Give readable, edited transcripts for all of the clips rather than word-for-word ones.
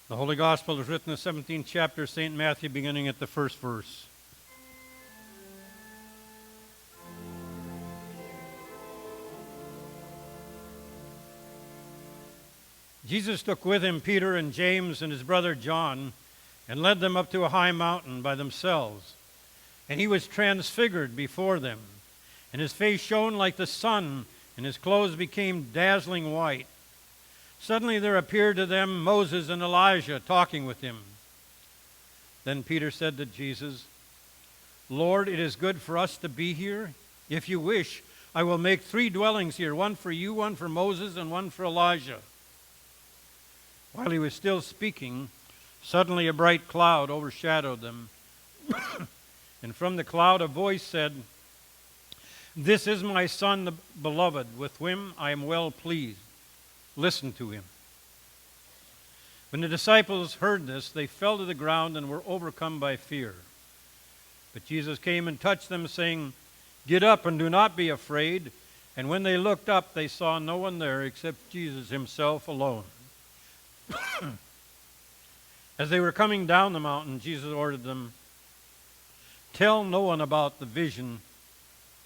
The Holy Gospel is written in the 17th chapter of St. Matthew, beginning at the first verse. Jesus took with him Peter and James and his brother John and led them up to a high mountain by themselves. And he was transfigured before them, and his face shone like the sun, and his clothes became dazzling white. Suddenly there appeared to them Moses and Elijah talking with him. Then Peter said to Jesus, "Lord, it is good for us to be here. If you wish, I will make 3 dwellings here, one for you, one for Moses, and one for Elijah." While he was still speaking, suddenly a bright cloud overshadowed them. And from the cloud a voice said, "This is my Son, the beloved, with whom I am well pleased. Listen to him." When the disciples heard this, they fell to the ground and were overcome by fear. But Jesus came and touched them, saying, "Get up and do not be afraid." And when they looked up, they saw no one there except Jesus himself alone. As they were coming down the mountain, Jesus ordered them, "Tell no one about the vision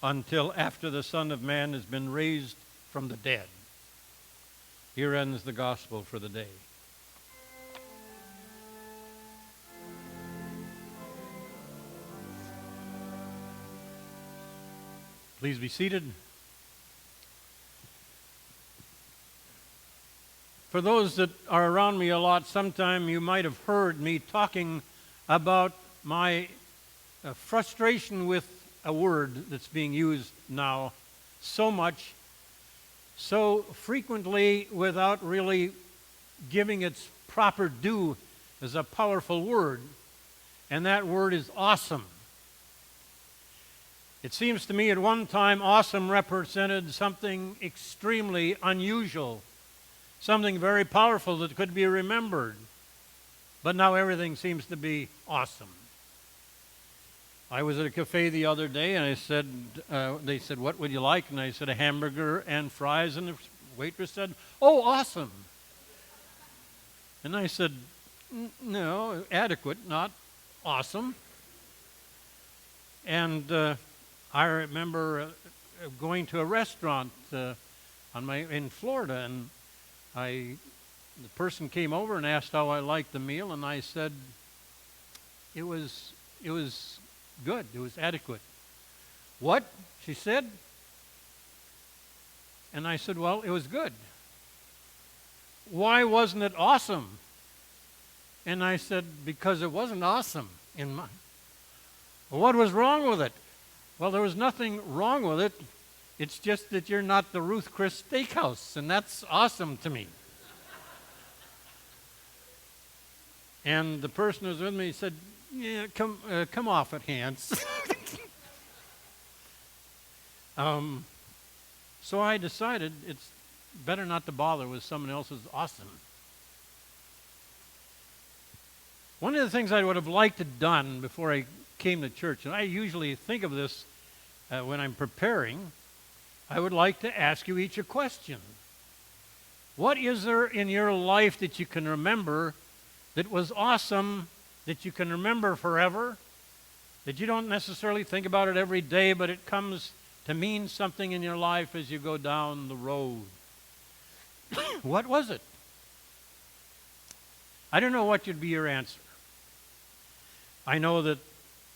until after the Son of Man has been raised from the dead." Here ends the gospel for the day. Please be seated. For those that are around me a lot, sometime you might have heard me talking about my frustration with a word that's being used now so much, so frequently without really giving its proper due as a powerful word, and that word is awesome. It seems to me at one time awesome represented something extremely unusual, something very powerful that could be remembered, but now everything seems to be awesome. I was at a cafe the other day, and I said, they said, "What would you like?" And I said, "A hamburger and fries," and the waitress said, "Oh, awesome." And I said, "No, adequate, not awesome." And I remember going to a restaurant in Florida, and the person came over and asked how I liked the meal, and I said, it was good. It was adequate. "What?" she said. And I said, "Well, it was good." "Why wasn't it awesome?" And I said, "Because it wasn't awesome in my." "Well, what was wrong with it?" "Well, there was nothing wrong with it. It's just that you're not the Ruth Chris Steakhouse, and that's awesome to me." And the person who was with me said, "Yeah, come off it, Hans." So I decided it's better not to bother with someone else's awesome. One of the things I would have liked to done before I came to church, and I usually think of this when I'm preparing, I would like to ask you each a question. What is there in your life that you can remember that was awesome, that you can remember forever, that you don't necessarily think about it every day, but it comes to mean something in your life as you go down the road? What was it? I don't know what would be your answer. I know that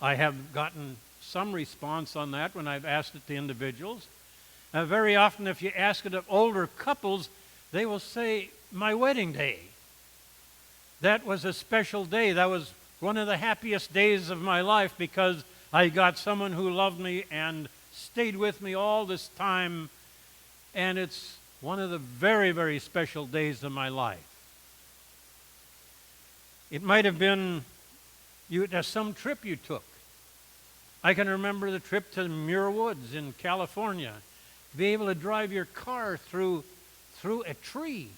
I have gotten some response on that when I've asked it to individuals. Very often, if you ask it of older couples, they will say, "My wedding day. That was a special day. That was one of the happiest days of my life because I got someone who loved me and stayed with me all this time, and it's one of the very, very special days of my life." It might have been some trip you took. I can remember the trip to Muir Woods in California. To be able to drive your car through a tree.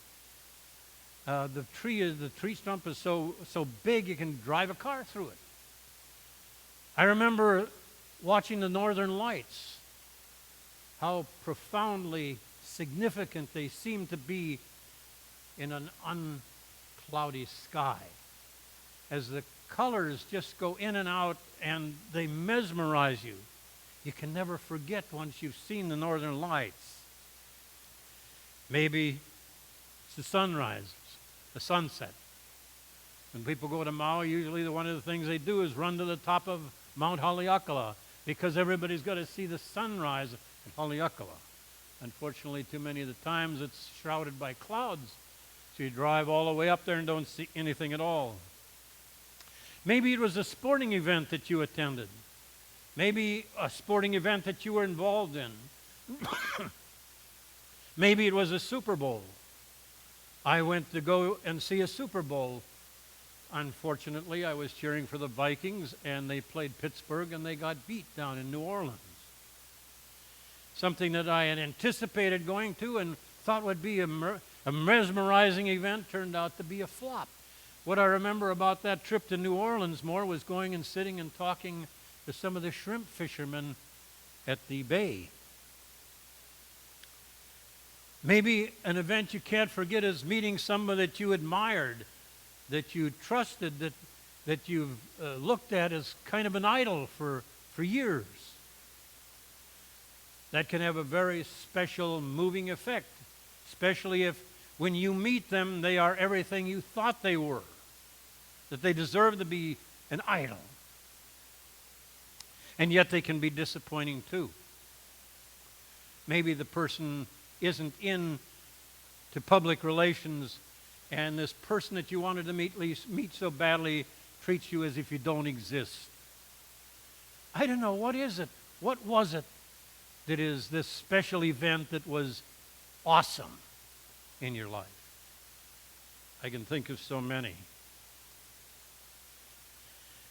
The tree stump is so big you can drive a car through it. I remember watching the Northern Lights, how profoundly significant they seem to be in an cloudy sky, as the colors just go in and out and they mesmerize you. You can never forget once you've seen the northern lights. Maybe it's the sunrise, the sunset. When people go to Maui, usually one of the things they do is run to the top of Mount Haleakala because everybody's got to see the sunrise at Haleakala. Unfortunately, too many of the times it's shrouded by clouds, so you drive all the way up there and don't see anything at all. Maybe it was a sporting event that you attended. Maybe a sporting event that you were involved in. Maybe it was a Super Bowl. I went to go and see a Super Bowl. Unfortunately, I was cheering for the Vikings, and they played Pittsburgh, and they got beat down in New Orleans. Something that I had anticipated going to and thought would be a mesmerizing event turned out to be a flop. What I remember about that trip to New Orleans more was going and sitting and talking to some of the shrimp fishermen at the bay. Maybe an event you can't forget is meeting somebody that you admired, that you trusted, that you've looked at as kind of an idol for years. That can have a very special, moving effect, especially if when you meet them, they are everything you thought they were, that they deserve to be an idol. And yet they can be disappointing too. Maybe the person isn't into public relations, and this person that you wanted to meet so badly treats you as if you don't exist. I don't know, what is it? What was it that is this special event that was awesome in your life? I can think of so many.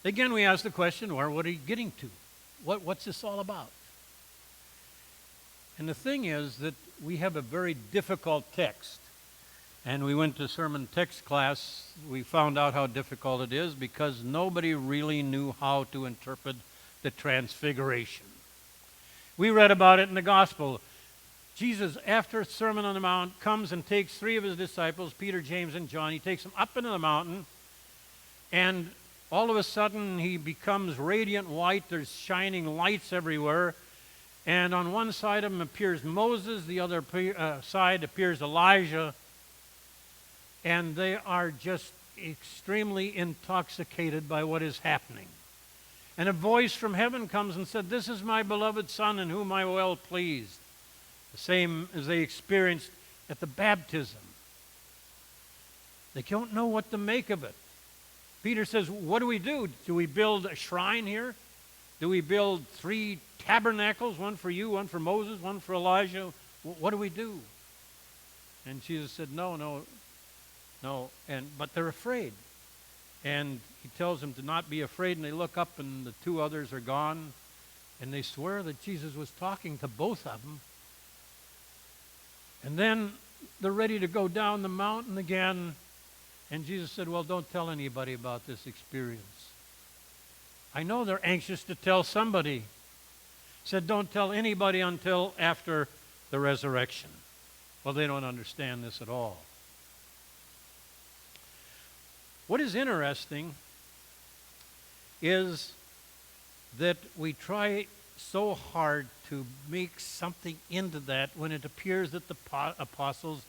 Again, we ask the question, what are you getting to? What's this all about? And the thing is that we have a very difficult text. And we went to sermon text class. We found out how difficult it is because nobody really knew how to interpret the transfiguration. We read about it in the gospel. Jesus, after Sermon on the Mount, comes and takes 3 of his disciples, Peter, James, and John. He takes them up into the mountain, and all of a sudden he becomes radiant white. There's shining lights everywhere. And on one side of him appears Moses, the other side appears Elijah. And they are just extremely intoxicated by what is happening. And a voice from heaven comes and said, "This is my beloved Son in whom I am well pleased." The same as they experienced at the baptism. They don't know what to make of it. Peter says, what do we do? Do we build a shrine here? Do we build 3 tabernacles, one for you, one for Moses, one for Elijah? What do we do? And Jesus said, no. But they're afraid. And he tells them to not be afraid, and they look up, and the 2 others are gone. And they swear that Jesus was talking to both of them. And then they're ready to go down the mountain again. And Jesus said, well, don't tell anybody about this experience. I know they're anxious to tell somebody. He said, don't tell anybody until after the resurrection. Well, they don't understand this at all. What is interesting is that we try so hard to make something into that when it appears that the apostles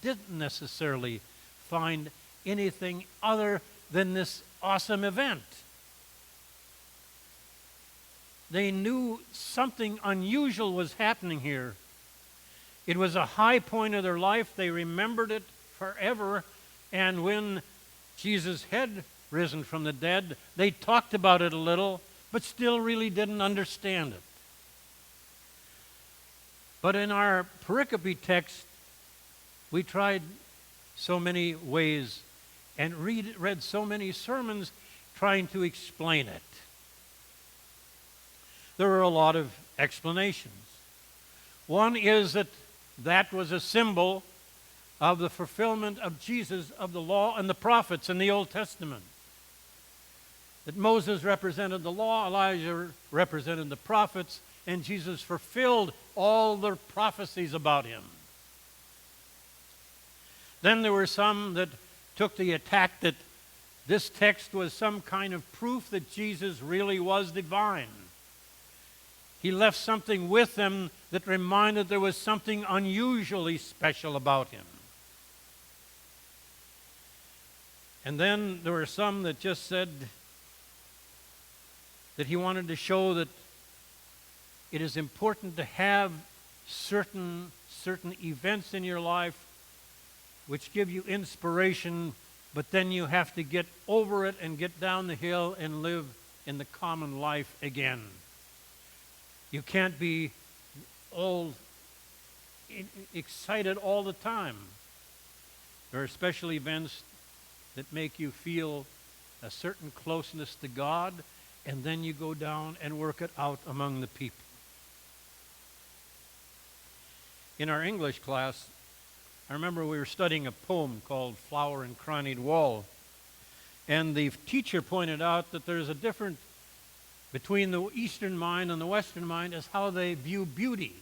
didn't necessarily find anything other than this awesome event. They knew something unusual was happening here. It was a high point of their life. They remembered it forever. And when Jesus had risen from the dead, they talked about it a little, but still really didn't understand it. But in our pericope text, we tried so many ways and read so many sermons trying to explain it. There are a lot of explanations. One is that was a symbol of the fulfillment of Jesus, of the law and the prophets in the Old Testament. That Moses represented the law, Elijah represented the prophets, and Jesus fulfilled all the prophecies about him. Then there were some that took the attack that this text was some kind of proof that Jesus really was divine. He left something with them that reminded there was something unusually special about him. And then there were some that just said that he wanted to show that it is important to have certain events in your life which give you inspiration, but then you have to get over it and get down the hill and live in the common life again. You can't be all excited all the time. There are special events that make you feel a certain closeness to God, and then you go down and work it out among the people. In our English class, I remember we were studying a poem called Flower and Crannied Wall, and the teacher pointed out that there's a difference between the Eastern mind and the Western mind as how they view beauty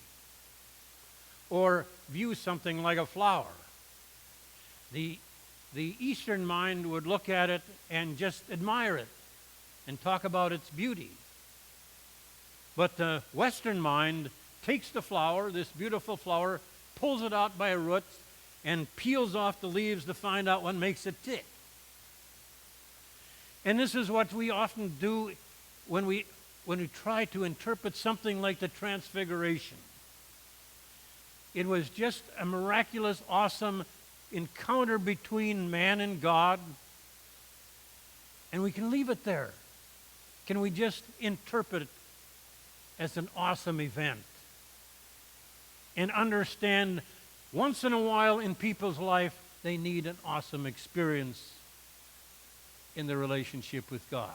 or view something like a flower. The Eastern mind would look at it and just admire it and talk about its beauty. But the Western mind takes the flower, this beautiful flower, pulls it out by a root, and peels off the leaves to find out what makes it tick. And this is what we often do when we try to interpret something like the Transfiguration. It was just a miraculous, awesome encounter between man and God, and we can leave it there. Can we just interpret it as an awesome event and understand once in a while in people's life they need an awesome experience in their relationship with God?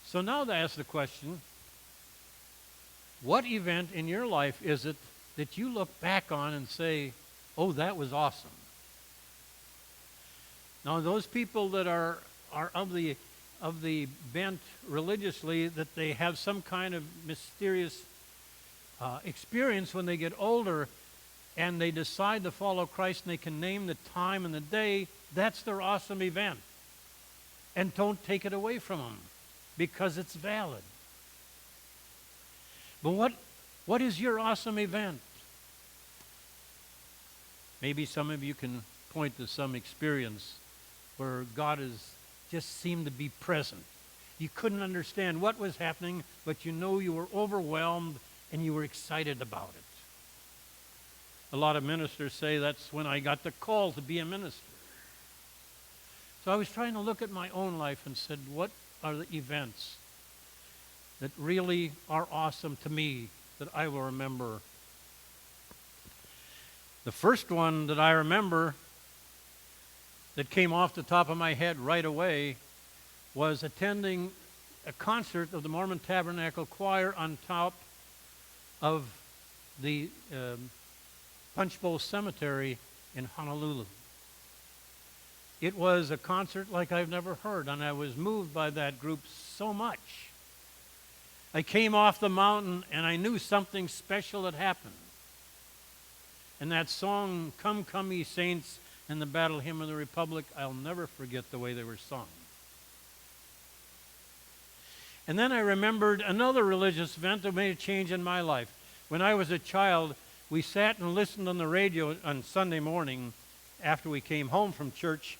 So now to ask the question, what event in your life is it that you look back on and say, oh, that was awesome? Now, those people that are of the bent religiously that they have some kind of mysterious experience when they get older and they decide to follow Christ and they can name the time and the day, that's their awesome event. And don't take it away from them because it's valid. But what is your awesome event? Maybe some of you can point to some experience where God has just seemed to be present. You couldn't understand what was happening, but you know you were overwhelmed and you were excited about it. A lot of ministers say that's when I got the call to be a minister. So I was trying to look at my own life and said, what are the events that really are awesome to me that I will remember? The first one that I remember that came off the top of my head right away was attending a concert of the Mormon Tabernacle Choir on top of the Punch Bowl Cemetery in Honolulu. It was a concert like I've never heard, and I was moved by that group so much. I came off the mountain, and I knew something special had happened. And that song, Come, Come, Ye Saints, and the Battle Hymn of the Republic, I'll never forget the way they were sung. And then I remembered another religious event that made a change in my life. When I was a child, we sat and listened on the radio on Sunday morning after we came home from church.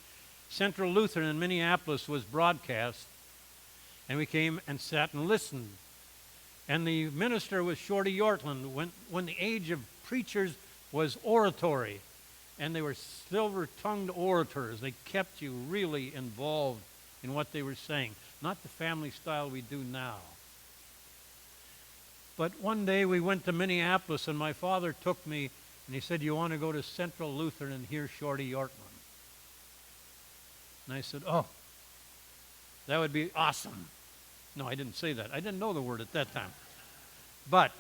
Central Lutheran in Minneapolis was broadcast, and we came and sat and listened. And the minister was Shorty Yortland when the age of preachers was oratory, and they were silver-tongued orators. They kept you really involved in what they were saying, not the family style we do now. But one day we went to Minneapolis, and my father took me, and he said, you want to go to Central Lutheran and hear Shorty Yortland? And I said, oh, that would be awesome. No, I didn't say that. I didn't know the word at that time. But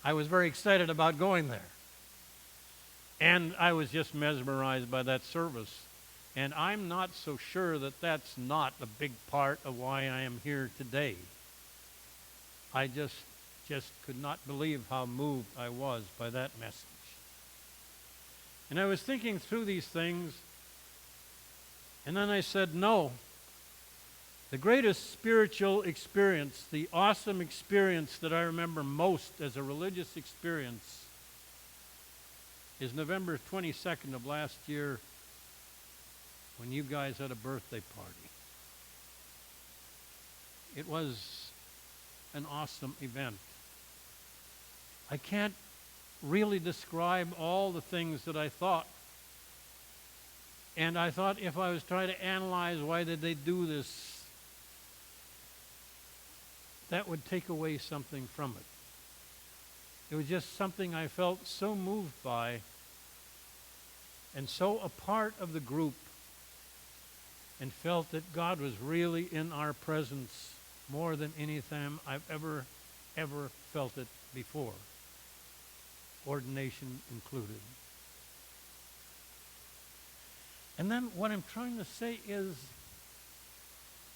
I was very excited about going there. And I was just mesmerized by that service. And I'm not so sure that that's not a big part of why I am here today. I just could not believe how moved I was by that message. And I was thinking through these things, and then I said, no. The greatest spiritual experience, the awesome experience that I remember most as a religious experience, is November 22nd of last year when you guys had a birthday party. It was an awesome event. I can't really describe all the things that I thought. And I thought if I was trying to analyze why did they do this, that would take away something from it. It was just something I felt so moved by and so a part of the group, and felt that God was really in our presence more than anytime I've ever felt it before, ordination included. And then what I'm trying to say is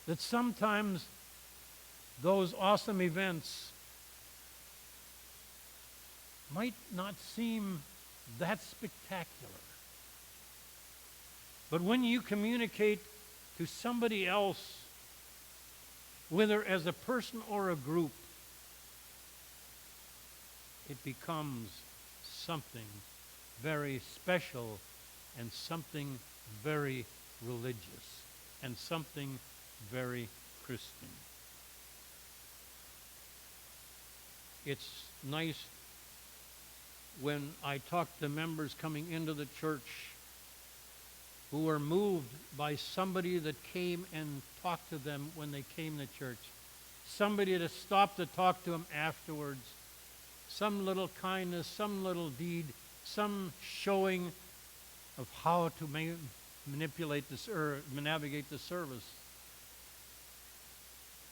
that sometimes those awesome events might not seem that spectacular. But when you communicate to somebody else, whether as a person or a group, it becomes something very special and something very religious and something very Christian. It's nice when I talk to members coming into the church who were moved by somebody that came and talked to them when they came to church, somebody that stopped to talk to them afterwards, some little kindness, some little deed, some showing of how to manipulate this or navigate the service.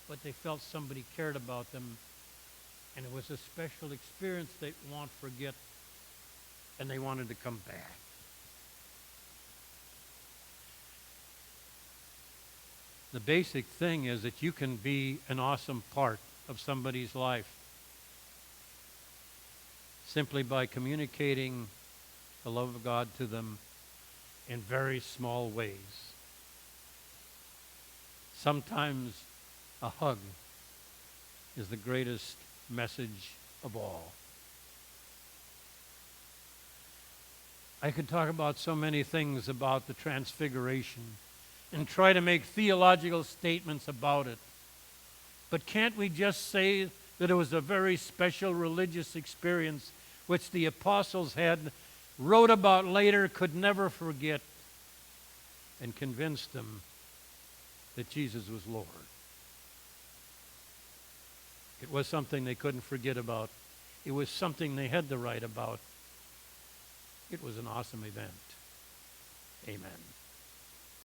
But they felt somebody cared about them, and it was a special experience they won't forget, and they wanted to come back. The basic thing is that you can be an awesome part of somebody's life simply by communicating the love of God to them in very small ways. Sometimes a hug is the greatest message of all. I could talk about so many things about the Transfiguration and try to make theological statements about it. But can't we just say that it was a very special religious experience which the apostles had, wrote about later, could never forget, and convinced them that Jesus was Lord? It was something they couldn't forget about. It was something they had to write about. It was an awesome event. Amen.